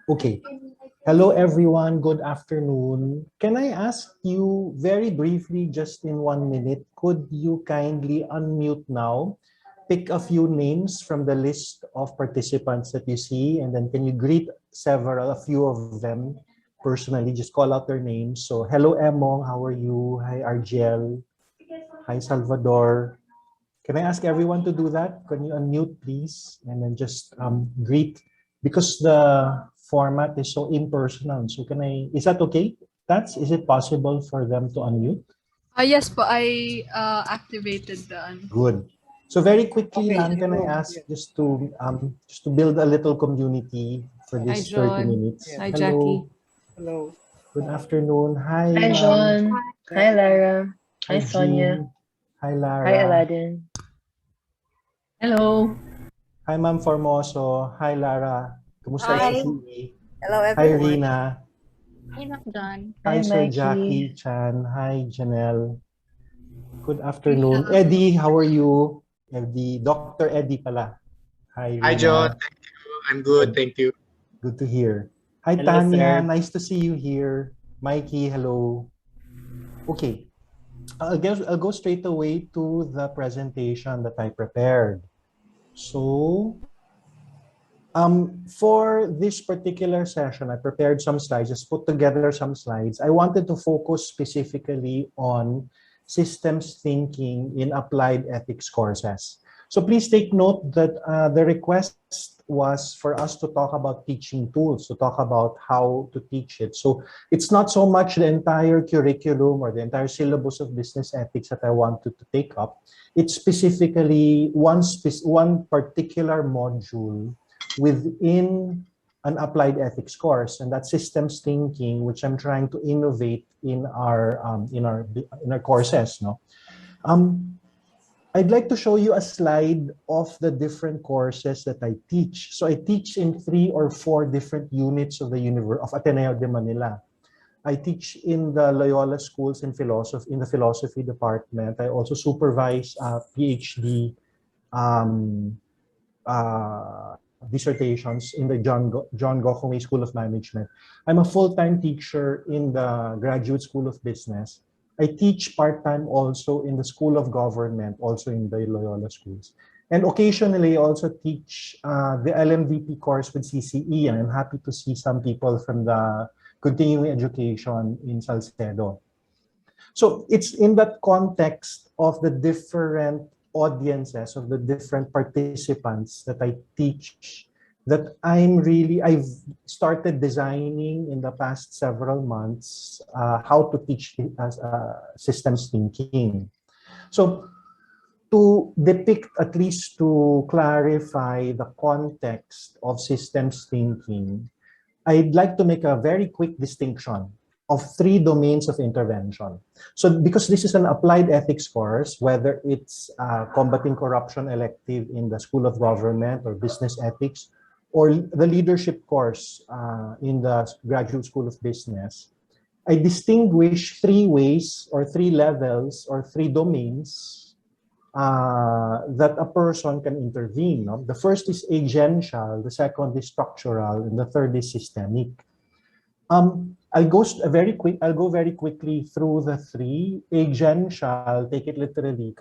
Okay. Hello, everyone. Good afternoon. Can I ask you very briefly, just in 1 minute, could you kindly unmute now? Pick a few names from the list of participants that you see, and then can you greet a few of them personally? Just call out their names. So, hello, Emong. How are you? Hi, Argel. Hi, Salvador. Can I ask everyone to do that? Can you unmute, please? And then just greet, because the format is so impersonal. So is that okay? Is it possible for them to unmute? Yes po, I activated the ano. Good. So very quickly Okay, lang, can I hello. ask Yeah, just to build a little community for Hi, this 30 John. minutes. yeah. Hi, Hello. Jackie. Hello. Good afternoon. Hi, Hi, ma'am. John. Good Hi, afternoon. Lara. Hi, Hi, Sonia. Jean. Hi, Hi, Lara. Aladdin. Hello. Hi, Ma'am Formoso. Hi, Lara. Kumusta Hi. SCCE? Hello, Hi, everyone. Rina. Hi, Doc John. Hi, Hi, Sir Mikey. Jackie Chan. Hi, Janelle. Good afternoon. Eddie, how are you? Eddie, Dr. Eddie pala. Hi, Hi, John. Rina. Thank you. I'm good. Good, Thank you. good to hear. Hi, Hello, Tanya. sir. Nice to see you here. Mikey, hello. Okay, I'll go straight away to the presentation that I prepared. So, for this particular session, I prepared some slides, just put together some slides. I wanted to focus specifically on systems thinking in applied ethics courses. So please take note that the request was for us to talk about teaching tools, to talk about how to teach it. So it's not so much the entire curriculum or the entire syllabus of business ethics that I wanted to take up. It's specifically one particular module within an applied ethics course, and that's systems thinking, which I'm trying to innovate in our courses. No, I'd like to show you a slide of the different courses that I teach. So I teach in 3 or 4 different units of of Ateneo de Manila. I teach in the Loyola schools in the philosophy department. I also supervise PhD um, dissertations in the John Gokongwei School of Management. I'm a full-time teacher in the Graduate School of Business. I teach part-time also in the School of Government, also in the Loyola schools. And occasionally I also teach the LMVP course with CCE, and I'm happy to see some people from the continuing education in Salcedo. So it's in that context of the different audiences, of the different participants that I teach, that I've started designing in the past several months how to teach as systems thinking. So to depict, at least to clarify the context of systems thinking, I'd like to make a very quick distinction of 3 domains of intervention. So because this is an applied ethics course, whether it's combating corruption elective in the School of Government or business ethics, or the leadership course in the Graduate School of Business, I distinguish 3 ways or 3 levels or 3 domains that a person can intervene. No? The first is agential, the second is structural, and the third is systemic. I'll go very quickly through the 3. Agential, take it literally,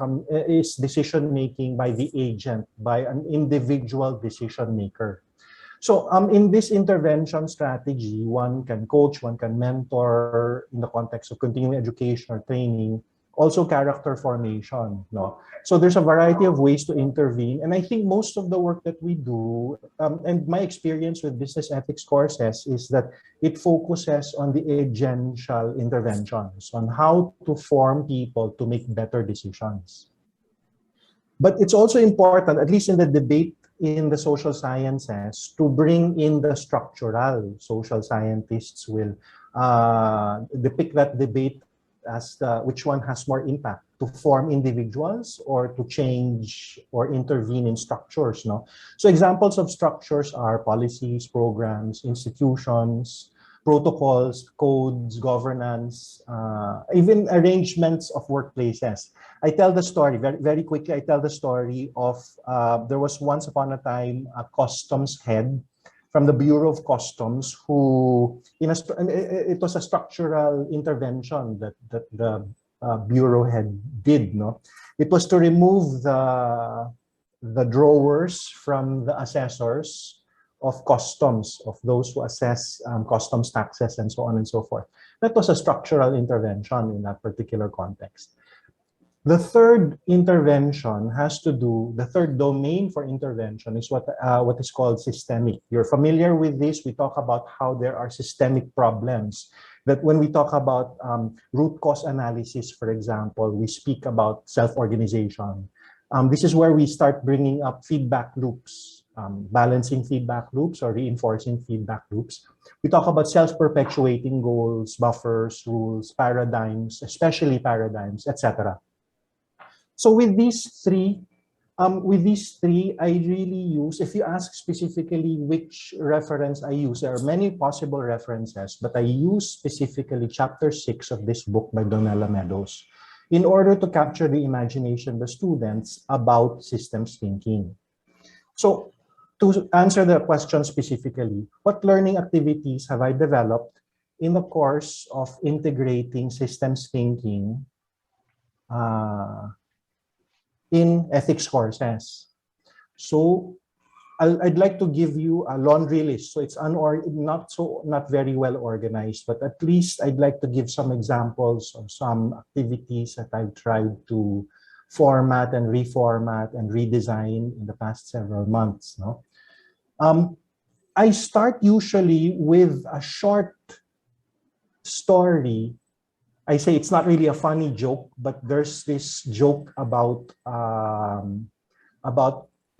is decision making by the agent, by an individual decision maker. So in this intervention strategy, one can coach, one can mentor in the context of continuing education or training, also character formation. No? So there's a variety of ways to intervene. And I think most of the work that we do, and my experience with business ethics courses, is that it focuses on the agential interventions, on how to form people to make better decisions. But it's also important, at least in the debate in the social sciences, to bring in the structural. Social scientists will depict that debate as which one has more impact, to form individuals or to change or intervene in structures. No? So examples of structures are policies, programs, institutions, protocols, codes, governance, even arrangements of workplaces. I tell the story very quickly. I tell the story of there was once upon a time a customs head from the Bureau of Customs, who it was a structural intervention that the Bureau did. No, it was to remove the drawers from the assessors of customs, of those who assess customs taxes and so on and so forth. That was a structural intervention in that particular context. The third intervention the third domain for intervention is what is called systemic. You're familiar with this. We talk about how there are systemic problems. That when we talk about root cause analysis, for example, we speak about self-organization. This is where we start bringing up feedback loops, balancing feedback loops or reinforcing feedback loops. We talk about self-perpetuating goals, buffers, rules, paradigms, especially paradigms, etc. So with these three, I really use, if you ask specifically which reference I use, there are many possible references, but I use specifically chapter 6 of this book by Donella Meadows in order to capture the imagination of the students about systems thinking. So to answer the question specifically, what learning activities have I developed in the course of integrating systems thinking in ethics courses? So I'd like to give you a laundry list. So it's not very well organized, but at least I'd like to give some examples of some activities that I've tried to format and reformat and redesign in the past several months. No? I start usually with a short story. I say it's not really a funny joke, but there's this joke about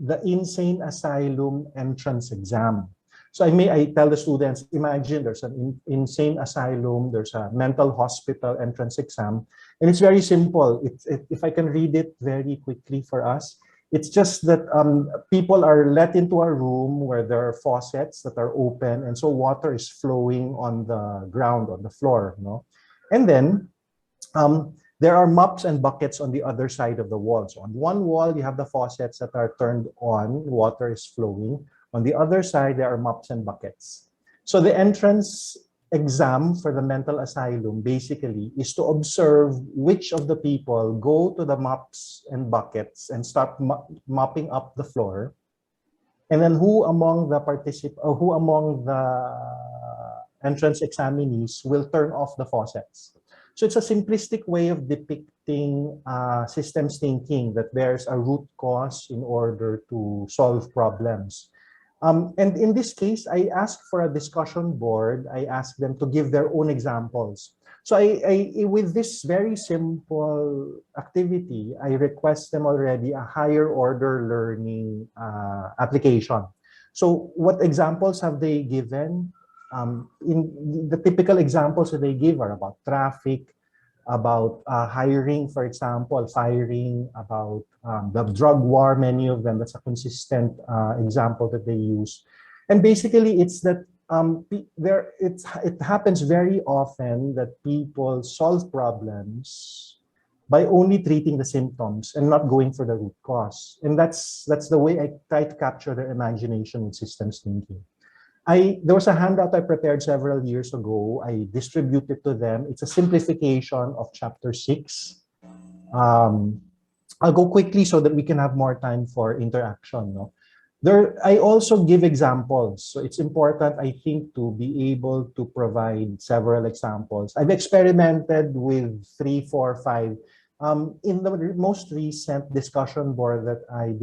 the insane asylum entrance exam. So I tell the students, imagine there's an insane asylum, there's a mental hospital entrance exam, and it's very simple. If I can read it very quickly for us, it's just that people are let into a room where there are faucets that are open, and so water is flowing on the ground, on the floor, no? And then there are mops and buckets on the other side of the wall. So on one wall, you have the faucets that are turned on, water is flowing. On the other side, there are mops and buckets. So the entrance exam for the mental asylum basically is to observe which of the people go to the mops and buckets and start mopping up the floor. And then who among the entrance examinees will turn off the faucets. So it's a simplistic way of depicting systems thinking, that there's a root cause in order to solve problems. And in this case, I asked for a discussion board. I asked them to give their own examples. So with this very simple activity, I request them already a higher order learning application. So what examples have they given? In the typical examples that they give are about traffic, about hiring, for example, firing, about the drug war, many of them, that's a consistent example that they use. And basically it's that it happens very often that people solve problems by only treating the symptoms and not going for the root cause. And that's the way I try to capture their imagination in systems thinking. There was a handout I prepared several years ago. I distributed to them. It's a simplification of chapter 6. I'll go quickly so that we can have more time for interaction. No? I also give examples. So it's important, I think, to be able to provide several examples. I've experimented with 3, 4, 5. In the most recent discussion board that I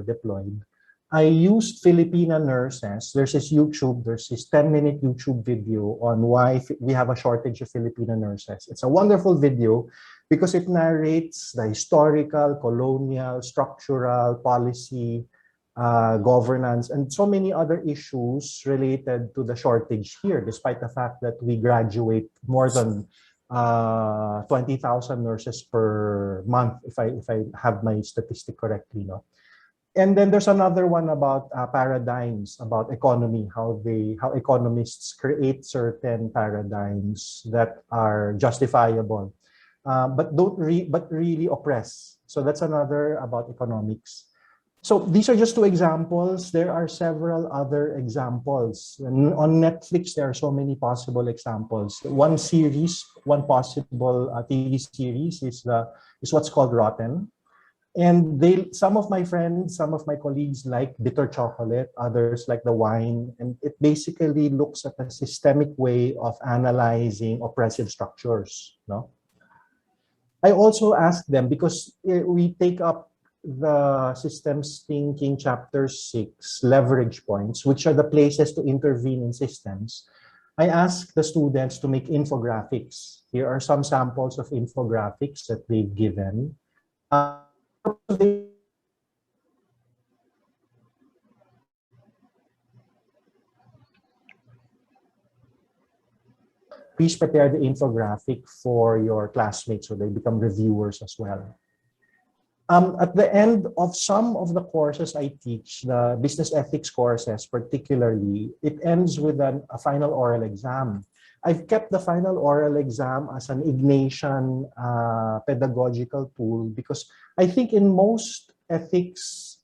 deployed, I used Filipina nurses. There's this 10-minute YouTube video on why we have a shortage of Filipina nurses. It's a wonderful video because it narrates the historical, colonial, structural, policy, governance, and so many other issues related to the shortage here, despite the fact that we graduate more than 20,000 nurses per month, if I have my statistic correctly. No? And then there's another one about paradigms, about economy, how economists create certain paradigms that are justifiable, but really oppress. So that's another about economics. So these are just two examples. There are several other examples. And on Netflix, there are so many possible examples. One series, one possible TV series is what's called Rotten. And some of my friends, some of my colleagues like bitter chocolate, others like the wine. And it basically looks at a systemic way of analyzing oppressive structures. No? I also ask them, because we take up the systems thinking chapter 6 leverage points, which are the places to intervene in systems. I ask the students to make infographics. Here are some samples of infographics that they've given. Please prepare the infographic for your classmates so they become reviewers as well. At the end of some of the courses I teach, the business ethics courses particularly, it ends with a final oral exam. I've kept the final oral exam as an Ignatian pedagogical tool because I think in most ethics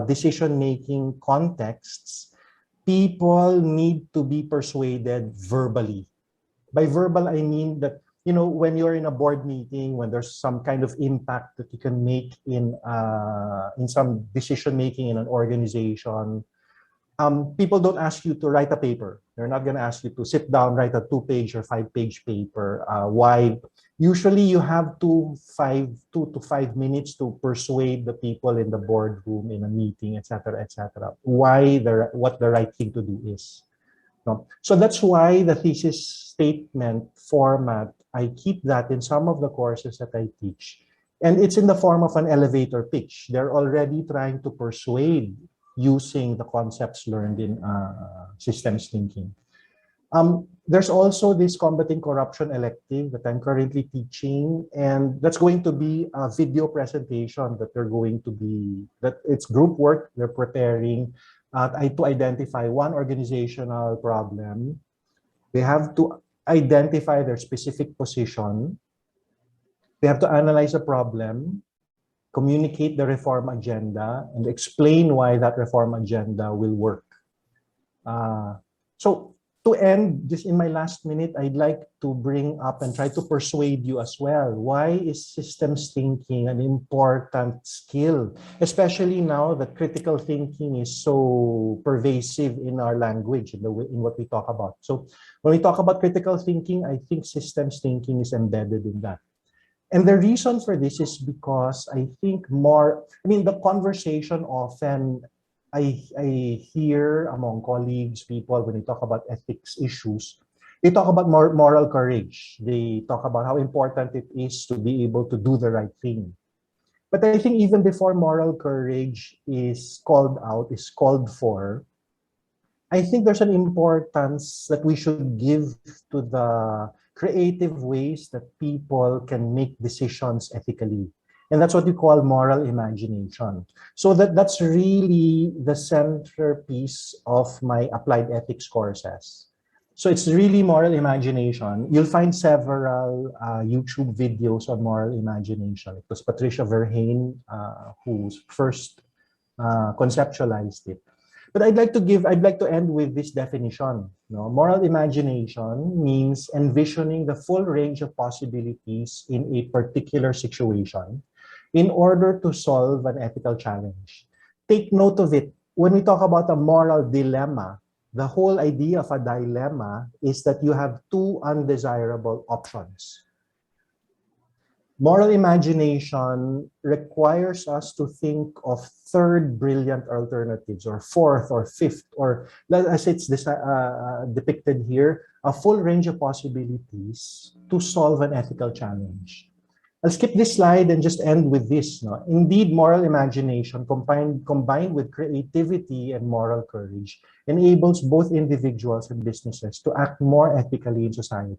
decision-making contexts, people need to be persuaded verbally. By verbal, I mean that, when you're in a board meeting, when there's some kind of impact that you can make in some decision making in an organization, people don't ask you to write a paper. They're not going to ask you to sit down, write a 2-page or 5-page paper. Why? Usually you have 2 to 5 minutes to persuade the people in the boardroom, in a meeting, etc., etc. What the right thing to do is. No? So that's why the thesis statement format, I keep that in some of the courses that I teach. And it's in the form of an elevator pitch. They're already trying to persuade using the concepts learned in systems thinking. There's also this combating corruption elective that I'm currently teaching, and that's going to be a video presentation that it's group work they're preparing to identify one organizational problem. They have to identify their specific position. They have to analyze a problem, communicate the reform agenda, and explain why that reform agenda will work. So to end, just in my last minute, I'd like to bring up and try to persuade you as well. Why is systems thinking an important skill? Especially now that critical thinking is so pervasive in our language, in what we talk about. So when we talk about critical thinking, I think systems thinking is embedded in that. And the reason for this is because I think the conversation often I hear among colleagues, people, when they talk about ethics issues, they talk about moral courage. They talk about how important it is to be able to do the right thing. But I think even before moral courage is called for, I think there's an importance that we should give to the creative ways that people can make decisions ethically. And that's what we call moral imagination. So that's really the centerpiece of my applied ethics courses. So it's really moral imagination. You'll find several YouTube videos on moral imagination. It was Patricia Verheyen who first conceptualized it. But I'd like to end with this definition. Moral imagination means envisioning the full range of possibilities in a particular situation in order to solve an ethical challenge. Take note of it. When we talk about a moral dilemma, the whole idea of a dilemma is that you have two undesirable options. Moral imagination requires us to think of third brilliant alternatives, or fourth or fifth, or as it's depicted here, a full range of possibilities to solve an ethical challenge. I'll skip this slide and just end with this. Indeed, moral imagination combined with creativity and moral courage enables both individuals and businesses to act more ethically in society.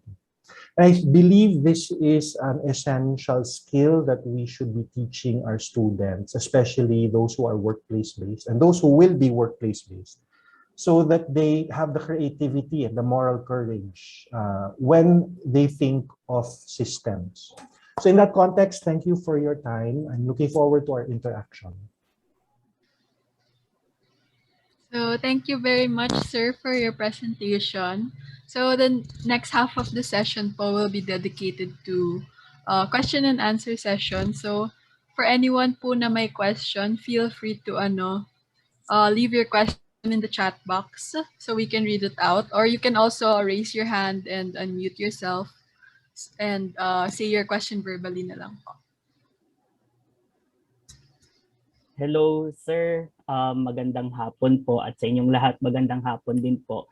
And I believe this is an essential skill that we should be teaching our students, especially those who are workplace-based and those who will be workplace-based, so that they have the creativity and the moral courage when they think of systems. So in that context, thank you for your time. I'm looking forward to our interaction. So thank you very much, sir, for your presentation. So the next half of the session po will be dedicated to question and answer session. So for anyone po na may question, feel free to leave your question in the chat box so we can read it out. Or you can also raise your hand and unmute yourself and say your question verbally na lang po. Hello, sir. Magandang hapon po at sa inyong lahat magandang hapon din po.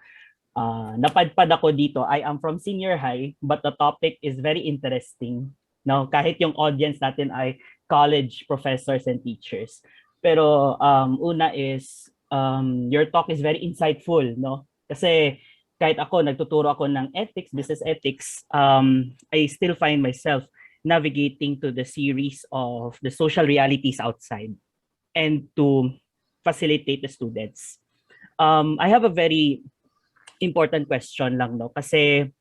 Napadpad ako dito. I am from senior high but the topic is very interesting. No, kahit yung audience natin ay college professors and teachers. Pero una is your talk is very insightful, no? Kasi kahit ako nagtuturo ako ng ethics, business ethics, I still find myself navigating to the series of the social realities outside and to facilitate the students. I have a very important question lang, no? Kasi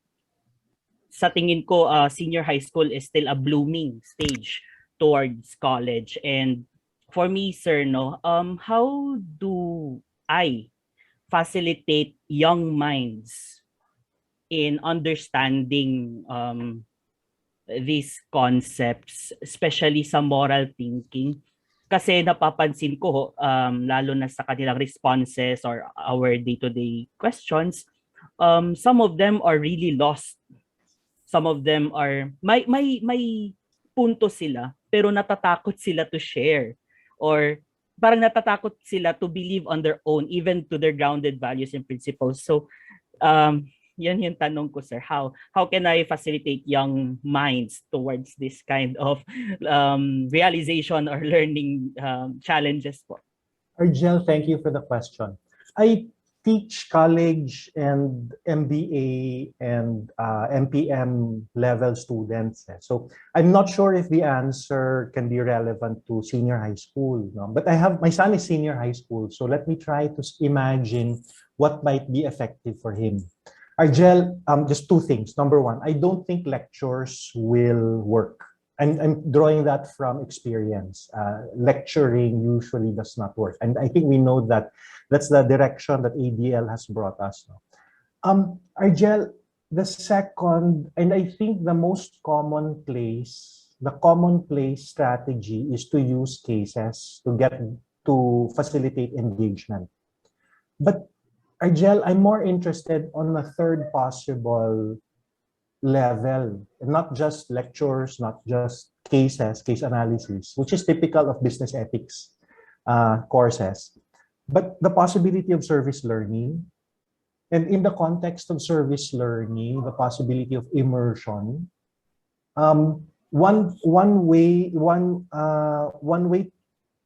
sa tingin ko, senior high school is still a blooming stage towards college. And for me, sir, no, how do I facilitate young minds in understanding these concepts, especially sa moral thinking? Kasi napapansin ko, lalo na sa kanilang responses or our day-to-day questions, some of them are really lost. Some of them are, may punto sila, pero natatakot sila to share. Or parang natatakot sila to believe on their own, even to their grounded values and principles. So, yan yung tanong ko, sir. How can I facilitate young minds towards this kind of realization or learning challenges po? Argel, thank you for the question. I teach college and MBA and MPM level students. So I'm not sure if the answer can be relevant to senior high school. No? But my son is senior high school. So let me try to imagine what might be effective for him. Argel, just two things. Number one, I don't think lectures will work. I'm drawing that from experience. Lecturing usually does not work. And I think we know that that's the direction that ADL has brought us. Argel, the second, and I think the most commonplace strategy is to use cases to facilitate engagement. But Argel, I'm more interested on a third possible level, not just lectures, not just cases, case analysis, which is typical of business ethics courses, but the possibility of service learning. And in the context of service learning, the possibility of immersion. One way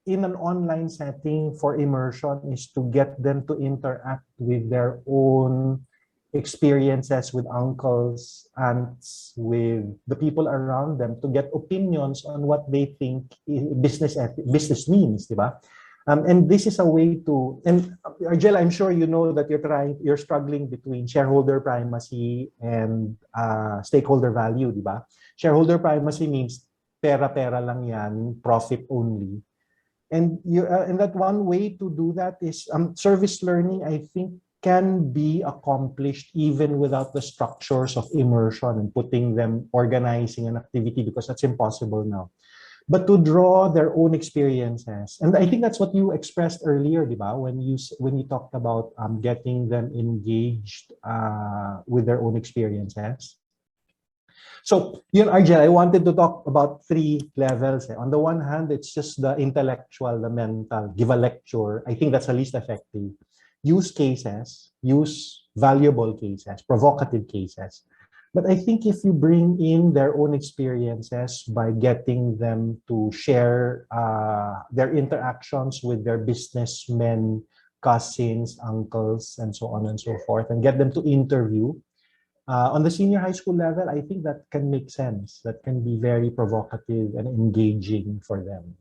in an online setting for immersion is to get them to interact with their own experiences with uncles, aunts, with the people around them to get opinions on what they think business means, diba? And this is a way to, and Argel, I'm sure you know that you're struggling between shareholder primacy and stakeholder value, diba? Shareholder primacy means pera lang yan, profit only. And that one way to do that is service learning, I think, can be accomplished even without the structures of immersion and organizing an activity, because that's impossible now. But to draw their own experiences. And I think that's what you expressed earlier, diba? When you talked about getting them engaged with their own experiences. So, Argel, I wanted to talk about three levels. On the one hand, it's just the intellectual, the mental, give a lecture. I think that's the least effective. Use cases, use valuable cases, provocative cases. But I think if you bring in their own experiences by getting them to share their interactions with their businessmen, cousins, uncles, and so on and so forth, and get them to interview, on the senior high school level, I think that can make sense. That can be very provocative and engaging for them.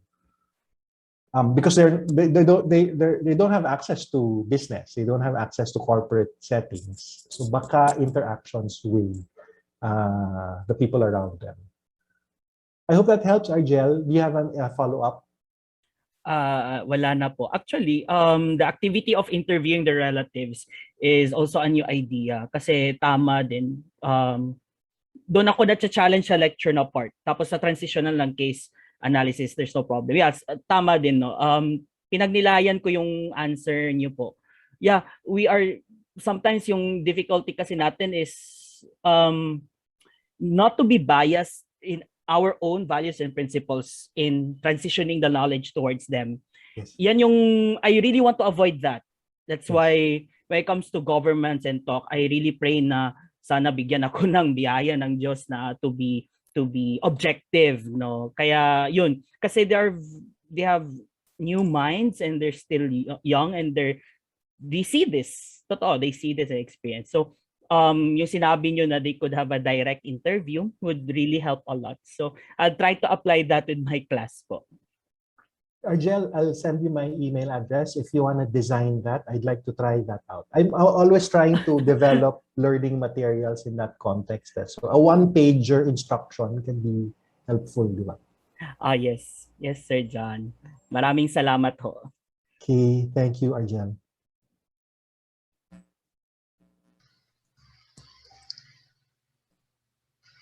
Because they don't have access to business. They don't have access to corporate settings. So baka interactions with the people around them. I hope that helps, Argel. Do you have a follow-up? Wala na po. Actually, the activity of interviewing the relatives is also a new idea kasi tama din. Doon ako na-challenge sa lecture na part. Tapos sa transitional lang case analysis, there's no problem. Yes, tama din, no. Pinagnilayan ko yung answer niyo po. Yeah, we are sometimes yung difficulty kasi natin is not to be biased in our own values and principles in transitioning the knowledge towards them. Yes. Yan yung, I really want to avoid that. That's Yes. why when it comes to governments and talk, I really pray na sana bigyan ako ng biyaya ng Diyos na to be objective, no. Kaya yun, kasi they have new minds and they're still young and they see this. Totoo, they see this experience. So yung sinabi nyo na they could have a direct interview would really help a lot. So I'll try to apply that in my class po. Argel, I'll send you my email address. If you want to design that, I'd like to try that out. I'm always trying to develop learning materials in that context. So a one-pager instruction can be helpful, di ba? Yes. Yes, Sir John. Maraming salamat ho. Okay, thank you, Argel.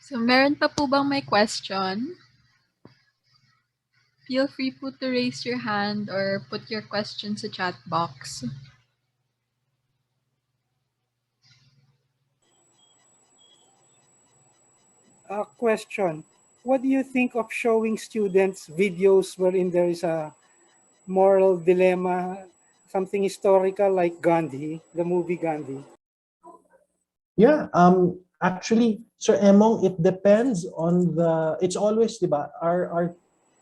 So, meron pa po bang may question? Feel free po to raise your hand or put your question sa chat box. Question. What do you think of showing students videos wherein there is a moral dilemma, something historical like Gandhi, the movie Gandhi? Yeah, actually, Sir Emong, it depends on it's always, diba,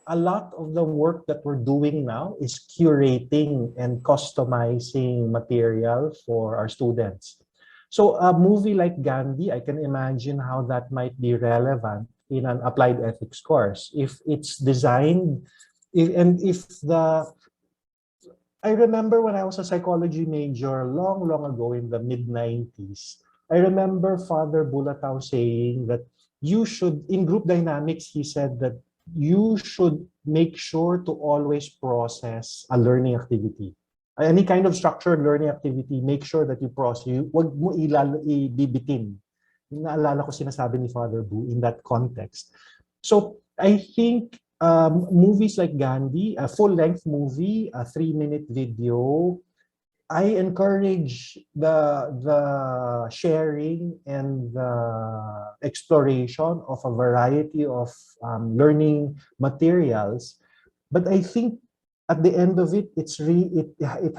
a lot of the work that we're doing now is curating and customizing material for our students. So a movie like Gandhi, I can imagine how that might be relevant in an applied ethics course. If it's designed, I remember when I was a psychology major long ago in the mid-90s, I remember Father Bulatao saying that you should, in group dynamics, he said that you should make sure to always process a learning activity. Any kind of structured learning activity, make sure that you process. Huwag mo ibibitin. Yung naalala ko sinasabi ni Father Bu in that context. So I think movies like Gandhi, a full-length movie, a 3-minute video, I encourage the sharing and the exploration of a variety of learning materials, but I think at the end of it, it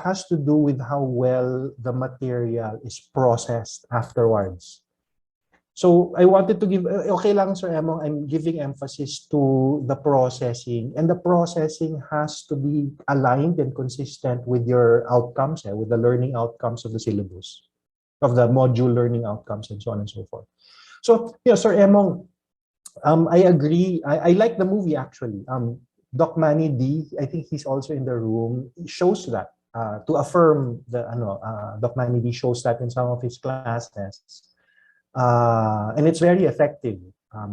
has to do with how well the material is processed afterwards. So I wanted to give, okay lang Sir Emong, I'm giving emphasis to the processing, and the processing has to be aligned and consistent with your outcomes, with the learning outcomes of the syllabus, of the module learning outcomes, and so on and so forth. So yeah, Sir Emong, I agree. I like the movie actually. Doc Manny D, I think he's also in the room, shows that to affirm Doc Manny D shows that in some of his classes. And it's very effective. I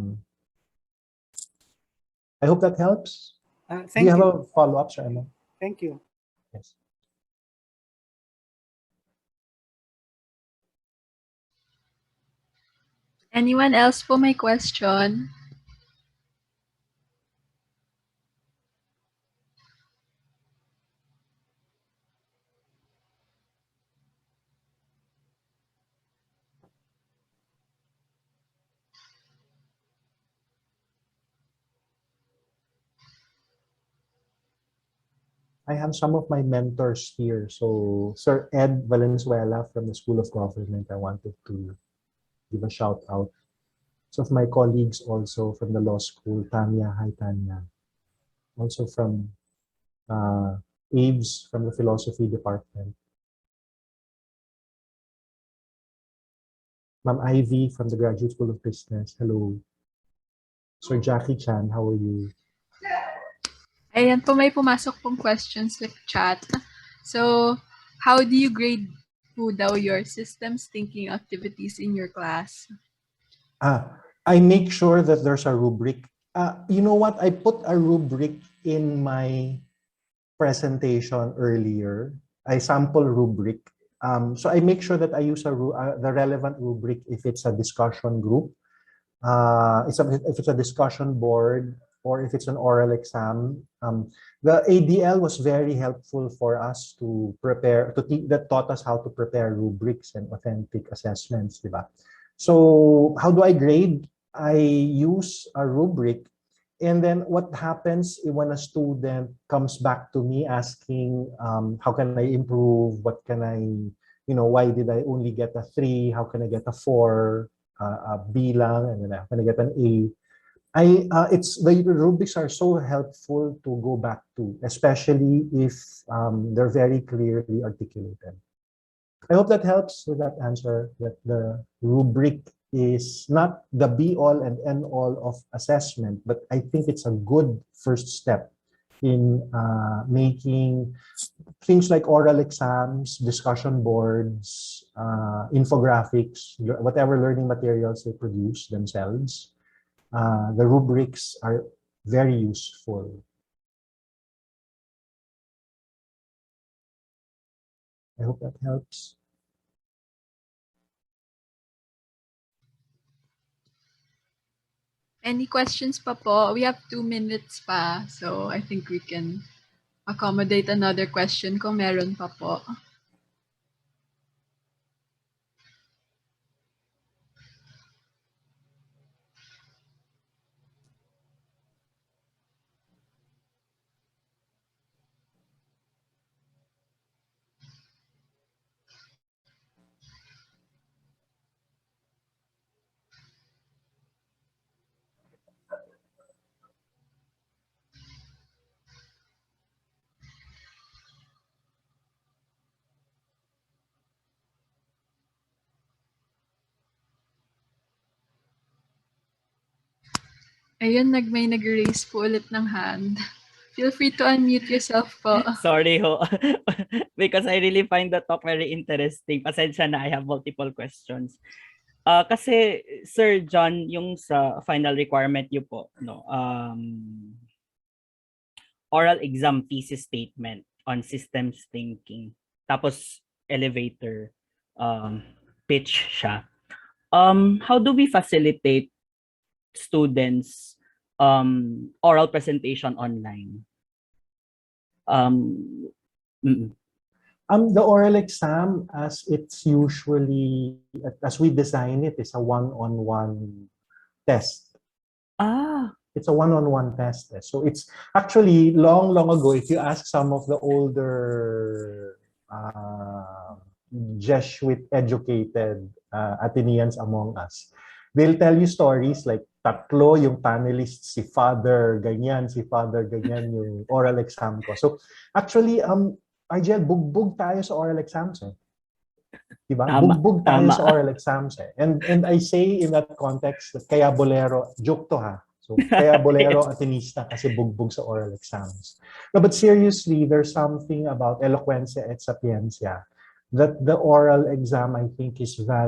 hope that helps. Thank Do you have a follow-up, Sir Emma? Thank you. Yes. Anyone else po may question? I have some of my mentors here. So Sir Ed Valenzuela from the School of Government, I wanted to give a shout out. Some of my colleagues also from the law school, Tanya, hi Tanya. Also from Aves from the philosophy department. Ma'am Ivy from the Graduate School of Business, hello. Sir Jackie Chan, how are you? Ayan po, may pumasok pong questions sa chat. So, how do you grade po daw your systems thinking activities in your class? I make sure that there's a rubric You know what? I put a rubric in my presentation earlier. I sample rubric. So I make sure that I use the relevant rubric if it's a discussion group, if it's a discussion board, or if it's an oral exam. The ADL was very helpful for us to prepare, that taught us how to prepare rubrics and authentic assessments, diba? So how do I grade? I use a rubric. And then what happens when a student comes back to me asking, how can I improve? What can why did I only get a 3? How can I get a 4? A B lang, and then how can I get an A? It's the rubrics are so helpful to go back to, especially if they're very clearly articulated. I hope that helps with that answer, that the rubric is not the be-all and end-all of assessment, but I think it's a good first step in making things like oral exams, discussion boards, infographics, whatever learning materials they produce themselves. The rubrics are very useful. I hope that helps. Any questions pa po? We have 2 minutes pa. So I think we can accommodate another question kung meron pa po. Ayun, may nag-raise po ulit ng hand. Feel free to unmute yourself po. Sorry ho. Because I really find the talk very interesting. Pasensya na, I have multiple questions. Kasi Sir John, yung sa final requirement niyo po, no, oral exam thesis statement on systems thinking. Tapos elevator pitch siya. How do we facilitate students oral presentation online? The oral exam, as it's usually, as we design it, is a one-on-one test. It's a one-on-one test. So it's actually long ago, if you ask some of the older Jesuit-educated Ateneans among us, they'll tell you stories like tatlo yung panelists, si Father ganyan yung oral exam ko. So actually, Argel, bugbog tayo sa oral exams eh. Diba? Bugbog tayo sa oral exams eh. And I say in that context that kaya bolero, joke to ha. So kaya bolero Atenista kasi bugbog sa oral exams. No, but seriously, there's something about eloquencia et sapientia that the oral exam, I think, is a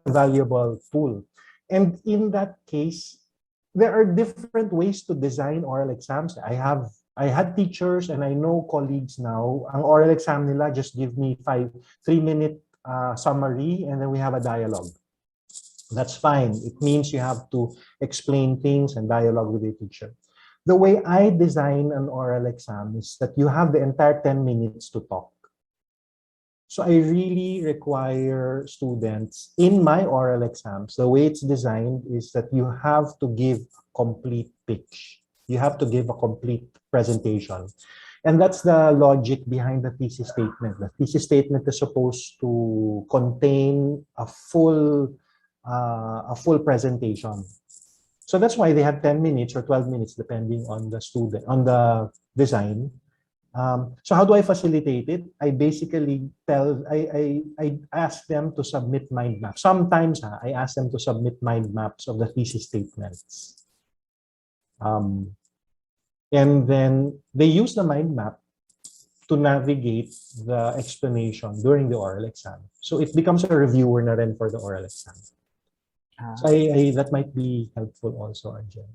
valuable tool. And in that case, there are different ways to design oral exams. I had teachers and I know colleagues now, ang oral exam nila, just give me 3-minute summary and then we have a dialogue. That's fine. It means you have to explain things and dialogue with your teacher. The way I design an oral exam is that you have the entire 10 minutes to talk. So I really require students in my oral exams, the way it's designed is that you have to give a complete pitch. You have to give a complete presentation. And that's the logic behind the thesis statement. The thesis statement is supposed to contain a full presentation. So that's why they have 10 minutes or 12 minutes, depending on the student, on the design. So how do I facilitate it? I basically I ask them to submit mind maps. Sometimes I ask them to submit mind maps of the thesis statements. And then they use the mind map to navigate the explanation during the oral exam. So it becomes a reviewer na rin for the oral exam. So that might be helpful also, Arjen.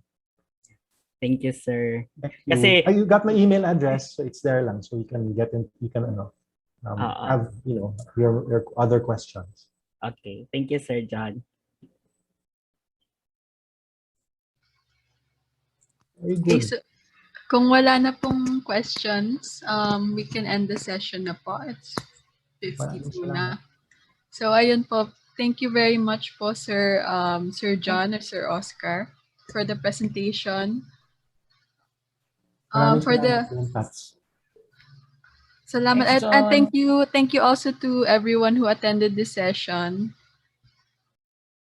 Thank you, sir. Thank you. Kasi, You got my email address, so it's there lang. So you can have, your other questions. okay. Thank you, Sir John. Very Okay, good. so kung wala na pong questions, we can end the session na po. It's Maraming 52 salamat. na. So ayun po, thank you very much po Sir John or Sir Oscar for the presentation. Maraming For salamat the po, Tats. salamat Thanks, and John. thank you also to everyone who attended this session.